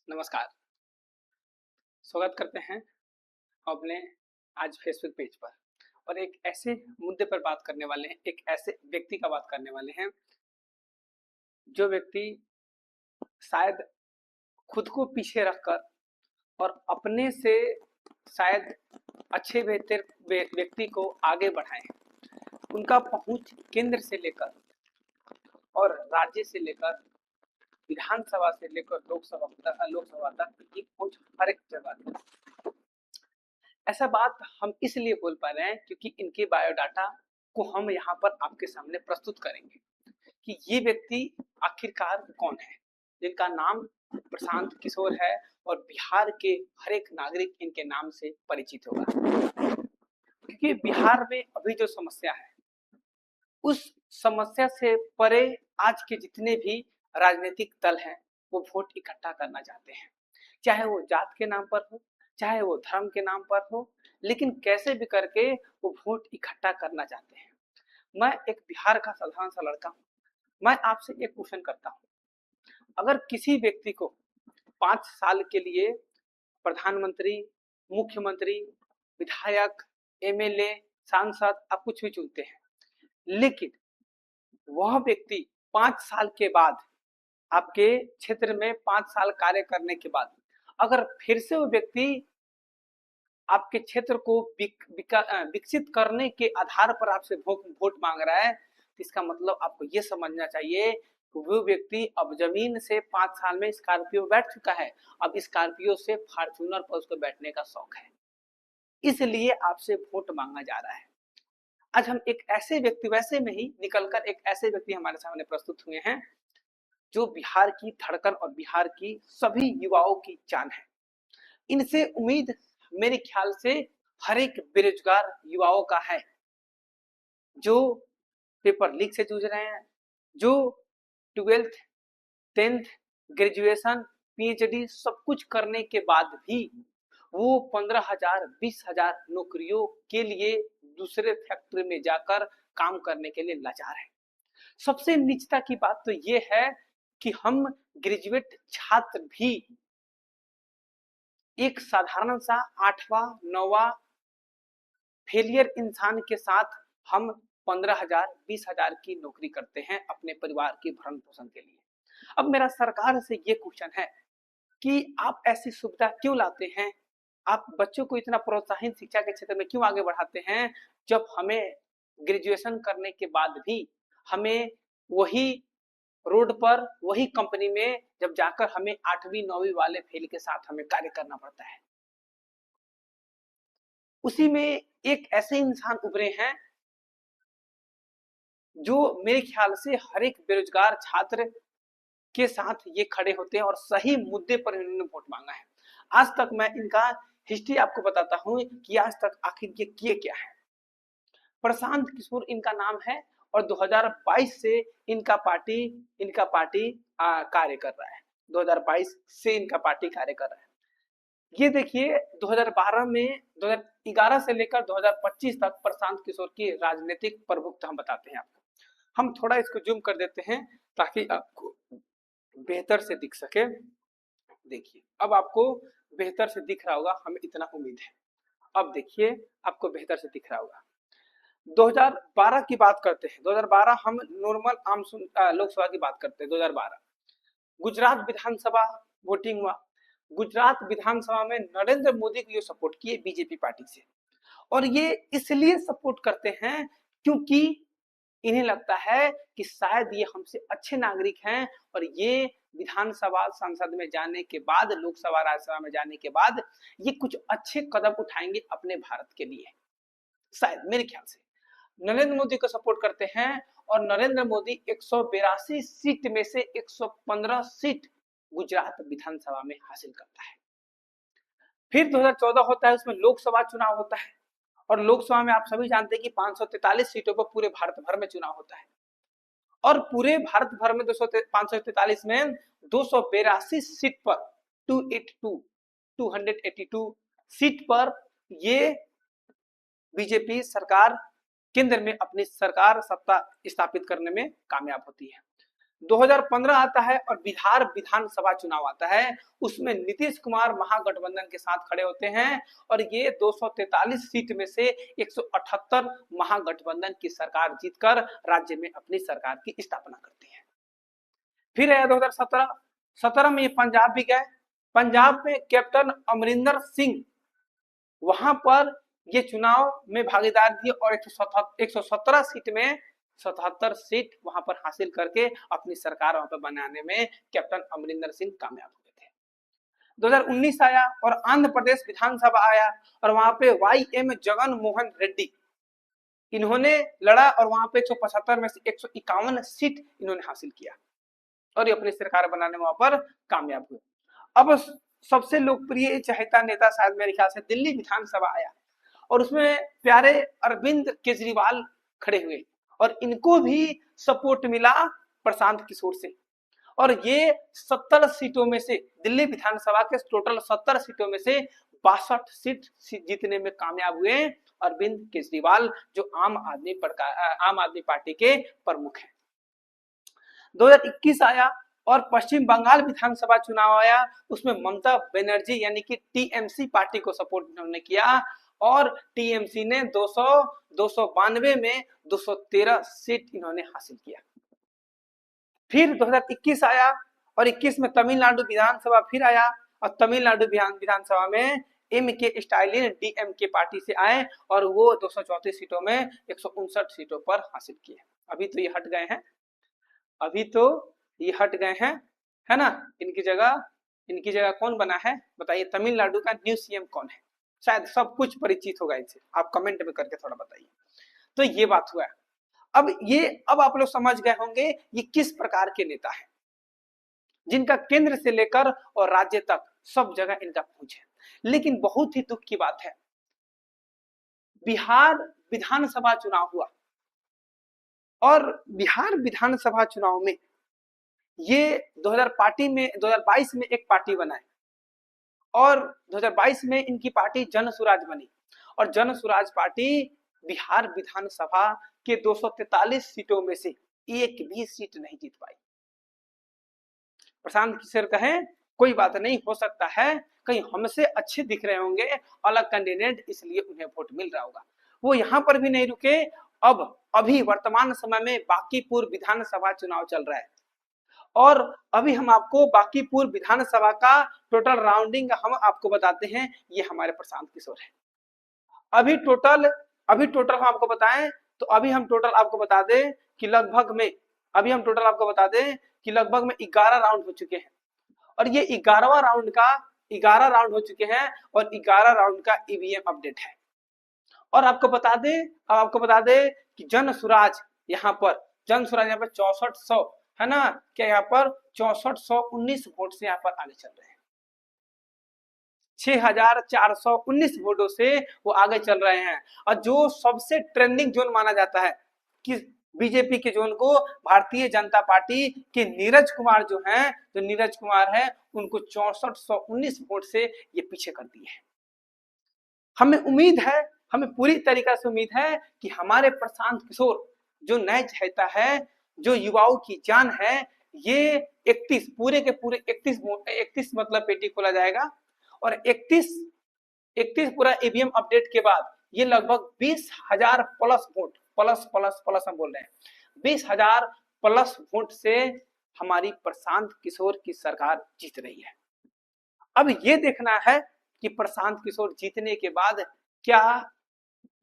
नमस्कार। स्वागत करते हैं अपने आज फेसबुक पेज पर और एक ऐसे मुद्दे पर बात करने वाले हैं, एक ऐसे व्यक्ति का बात करने वाले हैं जो व्यक्ति शायद खुद को पीछे रखकर और अपने से शायद अच्छे बेहतर व्यक्ति को आगे बढ़ाए हैं। उनका पहुंच केंद्र से लेकर और राज्य से लेकर विधानसभा से लेकर लोकसभा तक की पहुंच हर एक जगह है। ऐसा बात हम इसलिए बोल पा रहे हैं क्योंकि इनके बायोडाटा को हम यहाँ पर आपके सामने प्रस्तुत करेंगे कि ये व्यक्ति आखिरकार कौन है, जिनका नाम प्रशांत किशोर है और बिहार के हर एक नागरिक इनके नाम से परिचित होगा। क्योंकि बिहार में अभी जो समस्या है उस समस्या से परे आज के जितने भी राजनीतिक दल हैं वो वोट इकट्ठा करना चाहते हैं, चाहे वो जात के नाम पर हो, चाहे वो धर्म के नाम पर हो, लेकिन कैसे भी करके वो वोट इकट्ठा करना चाहते हैं। मैं एक बिहार का साधारण सा लड़का हूँ। मैं आपसे एक क्वेश्चन करता हूँ, अगर किसी व्यक्ति को 5 साल के लिए प्रधानमंत्री, मुख्यमंत्री, विधायक, एमएलए, सांसद आप कुछ भी चुनते हैं, लेकिन वह व्यक्ति 5 साल के बाद आपके क्षेत्र में 5 साल कार्य करने के बाद अगर फिर से वो व्यक्ति आपके क्षेत्र को विकसित करने के आधार पर आपसे वोट मांग रहा है, तो इसका मतलब आपको ये समझना चाहिए कि वो व्यक्ति अब जमीन से 5 साल में स्कॉर्पियो बैठ चुका है, अब स्कॉर्पियो से फॉर्च्यूनर पर उसको बैठने का शौक है, इसलिए आपसे वोट मांगा जा रहा है। आज हम एक ऐसे व्यक्ति वैसे में ही निकलकर एक ऐसे व्यक्ति हमारे सामने प्रस्तुत हुए हैं जो बिहार की धड़कन और बिहार की सभी युवाओं की जान है। इनसे उम्मीद मेरे ख्याल से हर एक बेरोजगार युवाओं का है जो पेपर लीक से जूझ रहे हैं, जो 12th 10th ग्रेजुएशन पीएचडी सब कुछ करने के बाद भी वो 15,000 20,000 नौकरियों के लिए दूसरे फैक्ट्री में जाकर काम करने के लिए लाचार है। सबसे निचता की बात तो ये है कि हम ग्रेजुएट छात्र भी एक साधारण सा 8वां 9वां फेलियर इंसान के साथ हम 15,000 20,000 की नौकरी करते हैं अपने परिवार के भरण पोषण के लिए। अब मेरा सरकार से ये क्वेश्चन है कि आप ऐसी सुविधा क्यों लाते हैं, आप बच्चों को इतना प्रोत्साहन शिक्षा के क्षेत्र में क्यों आगे बढ़ाते हैं, जब हमें ग्रेजुएशन करने के बाद भी हमें वही रोड पर वही कंपनी में जब जाकर हमें 8वीं 9वीं वाले फेल के साथ हमें कार्य करना पड़ता है। उसी में एक ऐसे इंसान उभरे हैं जो मेरे ख्याल से हर एक बेरोजगार छात्र के साथ ये खड़े होते हैं और सही मुद्दे पर इन्होंने वोट मांगा है। आज तक मैं इनका हिस्ट्री आपको बताता हूं कि आज तक आखिर ये किए क्या है। प्रशांत किशोर इनका नाम है और 2022 से इनका पार्टी कार्य कर रहा है। 2022 से इनका पार्टी कार्य कर रहा है। ये देखिए 2012 में 2011 से लेकर 2025 तक प्रशांत किशोर की राजनीतिक प्रभुत्व हम बताते हैं आपको। हम थोड़ा इसको जूम कर देते हैं ताकि आपको बेहतर से दिख सके। देखिए अब आपको बेहतर से दिख रहा होगा, हमें इतना उम्मीद है। अब देखिए आपको बेहतर से दिख रहा होगा। 2012 की बात करते हैं। 2012 हम नॉर्मल आम लोकसभा की बात करते हैं। 2012 गुजरात विधानसभा वोटिंग हुआ। गुजरात विधानसभा में नरेंद्र मोदी को ये सपोर्ट किए बीजेपी पार्टी से, और ये इसलिए सपोर्ट करते हैं क्योंकि इन्हें लगता है कि शायद ये हमसे अच्छे नागरिक हैं और ये विधानसभा संसद में जाने के बाद, लोकसभा राज्यसभा में जाने के बाद ये कुछ अच्छे कदम उठाएंगे अपने भारत के लिए। शायद मेरे ख्याल से नरेंद्र मोदी को सपोर्ट करते हैं और नरेंद्र मोदी 182 सीट में से 115 सीट गुजरात विधानसभा में हासिल करता है। फिर 2014 होता है, उसमें लोकसभा चुनाव होता है और लोकसभा में आप सभी जानते हैं कि 543 सीटों पर पूरे भारत भर में चुनाव होता है और पूरे भारत भर में 543 में 282 सीट पर 282 सीट पर ये बीजेपी सरकार केंद्र में अपनी सरकार सत्ता स्थापित करने में कामयाब होती है। 2015 आता है और बिहार विधानसभा चुनाव आता है, उसमें नीतीश कुमार महागठबंधन के साथ खड़े होते हैं और ये 243 सीट में से 178 महागठबंधन की सरकार जीतकर राज्य में अपनी सरकार की स्थापना करती है। फिर है 2017 में ये पंजाब भी गए, पंजाब में कैप्टन अमरिंदर सिंह वहां पर ये चुनाव में भागीदार दिए और 117 सीट में 77 सीट वहां पर हासिल करके अपनी सरकार वहां पर बनाने में कैप्टन अमरिंदर सिंह कामयाब हुए थे। 2019 आया और आंध्र प्रदेश विधानसभा आया और वहां पे YM जगन मोहन रेड्डी इन्होंने लड़ा और वहां पे 175 में से 151 सीट इन्होंने हासिल किया और ये अपनी सरकार बनाने में वहां पर कामयाब हुए। अब सबसे लोकप्रिय चहेता नेता शायद मेरे ख्याल से दिल्ली विधानसभा आया और उसमें प्यारे अरविंद केजरीवाल खड़े हुए और इनको भी सपोर्ट मिला प्रशांत किशोर से और ये 70 सीटों में से दिल्ली विधानसभा के टोटल 70 सीटों में से 62 सीट जीतने में कामयाब हुए अरविंद केजरीवाल जो आम आदमी पार्टी के प्रमुख हैं। 2021 आया और पश्चिम बंगाल विधानसभा चुनाव आया, उसमें ममता बनर्जी यानी कि टीएमसी पार्टी को सपोर्ट इन्होंने किया और टीएमसी ने 292 में 213 सीट इन्होंने हासिल किया। फिर 2021 आया और 21 में तमिलनाडु विधानसभा फिर आया और तमिलनाडु विधानसभा में MK स्टालिन DMK पार्टी से आए और वो 234 सीटों में 159 सीटों पर हासिल किए। अभी तो ये हट गए हैं, है ना। इनकी जगह कौन बना है बताइए, तमिलनाडु का न्यू सीएम कौन है? शायद सब कुछ परिचित होगा इनसे, आप कमेंट में करके थोड़ा बताइए। तो ये बात हुआ। अब आप लोग समझ गए होंगे ये किस प्रकार के नेता है जिनका केंद्र से लेकर और राज्य तक सब जगह इनका पहुंच है। लेकिन बहुत ही दुख की बात है, बिहार विधानसभा चुनाव हुआ और बिहार विधानसभा चुनाव में ये 2022 में एक पार्टी बनाए और 2022 में इनकी पार्टी जन स्वराज बनी और जन स्वराज पार्टी बिहार विधानसभा के 243 सीटों में से एक भी सीट नहीं जीत पाई। प्रशांत किशोर कहें कोई बात नहीं, हो सकता है कहीं हमसे अच्छे दिख रहे होंगे अलग कैंडिडेट, इसलिए उन्हें वोट मिल रहा होगा। वो यहाँ पर भी नहीं रुके, अभी वर्तमान समय में बांकीपुर विधानसभा चुनाव चल रहा है और अभी हम आपको बांकीपुर विधानसभा का टोटल राउंडिंग हम आपको बताते हैं। ये हमारे प्रशांत किशोर है। अभी टोटल हम आपको बताएं तो अभी हम टोटल आपको बता दें कि लगभग में 11 राउंड हो चुके हैं और ये 11वां राउंड का 11 राउंड हो चुके हैं और 11 राउंड का ईवीएम अपडेट है। और आपको बता दें कि जन स्वराज यहाँ पर 6400 है ना, क्या यहाँ पर 6419 वोट से यहाँ पर आगे चल रहे हैं। 6419 वोटों से वो आगे चल रहे हैं और जो सबसे ट्रेंडिंग जोन माना जाता है कि बीजेपी के जोन को भारतीय जनता पार्टी के नीरज कुमार है उनको 6419 वोट से ये पीछे कर दिए हैं। हमें पूरी तरीके से उम्मीद है कि हमारे प्रशांत किशोर जो नए चहेता है, जो युवाओं की जान है, ये 31 पूरे के पूरे 31 मतलब पेटी खोला जाएगा और 31 पूरा ईवीएम अपडेट के बाद ये लगभग 20,000 प्लस वोट प्लस हम बोल रहे हैं 20,000 प्लस वोट से हमारी प्रशांत किशोर की सरकार जीत रही है। अब ये देखना है कि प्रशांत किशोर जीतने के बाद क्या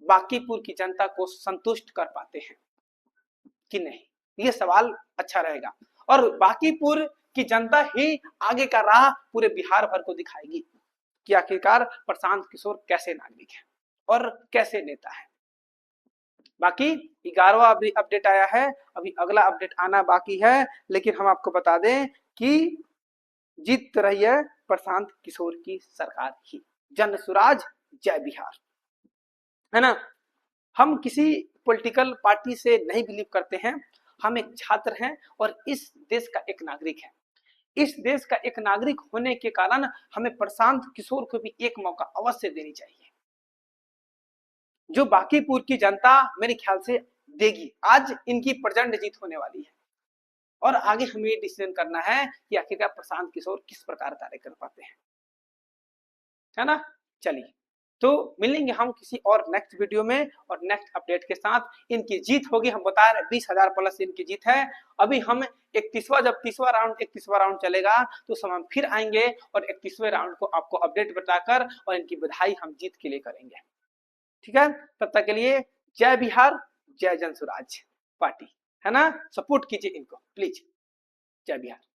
बांकीपुर की जनता को संतुष्ट कर पाते हैं कि नहीं, ये सवाल अच्छा रहेगा और बांकीपुर की जनता ही आगे का राह पूरे बिहार भर को दिखाएगी कि आखिरकार प्रशांत किशोर कैसे नागरिक है और कैसे नेता है। बाकी 11वां अपडेट आया है, अभी अगला अपडेट आना बाकी है, लेकिन हम आपको बता दें कि जीत रही है प्रशांत किशोर की सरकार ही। जन स्वराज जय बिहार, है ना। हम किसी पॉलिटिकल पार्टी से नहीं बिलीव करते हैं, हम एक छात्र हैं और इस देश का एक नागरिक है। इस देश का एक नागरिक होने के कारण हमें प्रशांत किशोर को भी एक मौका अवश्य देनी चाहिए, जो बांकीपुर की जनता मेरे ख्याल से देगी। आज इनकी प्रचंड जीत होने वाली है और आगे हमें ये डिसीजन करना है कि आखिरकार प्रशांत किशोर किस प्रकार कार्य कर पाते हैं, है ना। चलिए, तो मिलेंगे हम किसी और नेक्स्ट वीडियो में और नेक्स्ट अपडेट के साथ। इनकी जीत होगी, हम बता रहे 20,000 प्लस इनकी जीत है। अभी हम 31वां, जब 31वां राउंड चलेगा तो समय हम फिर आएंगे और 31वें राउंड को आपको अपडेट बताकर और इनकी बधाई हम जीत के लिए करेंगे। ठीक है, तब तक के लिए जय बिहार, जय जन स्वराज पार्टी, है ना। सपोर्ट कीजिए इनको प्लीज। जय बिहार।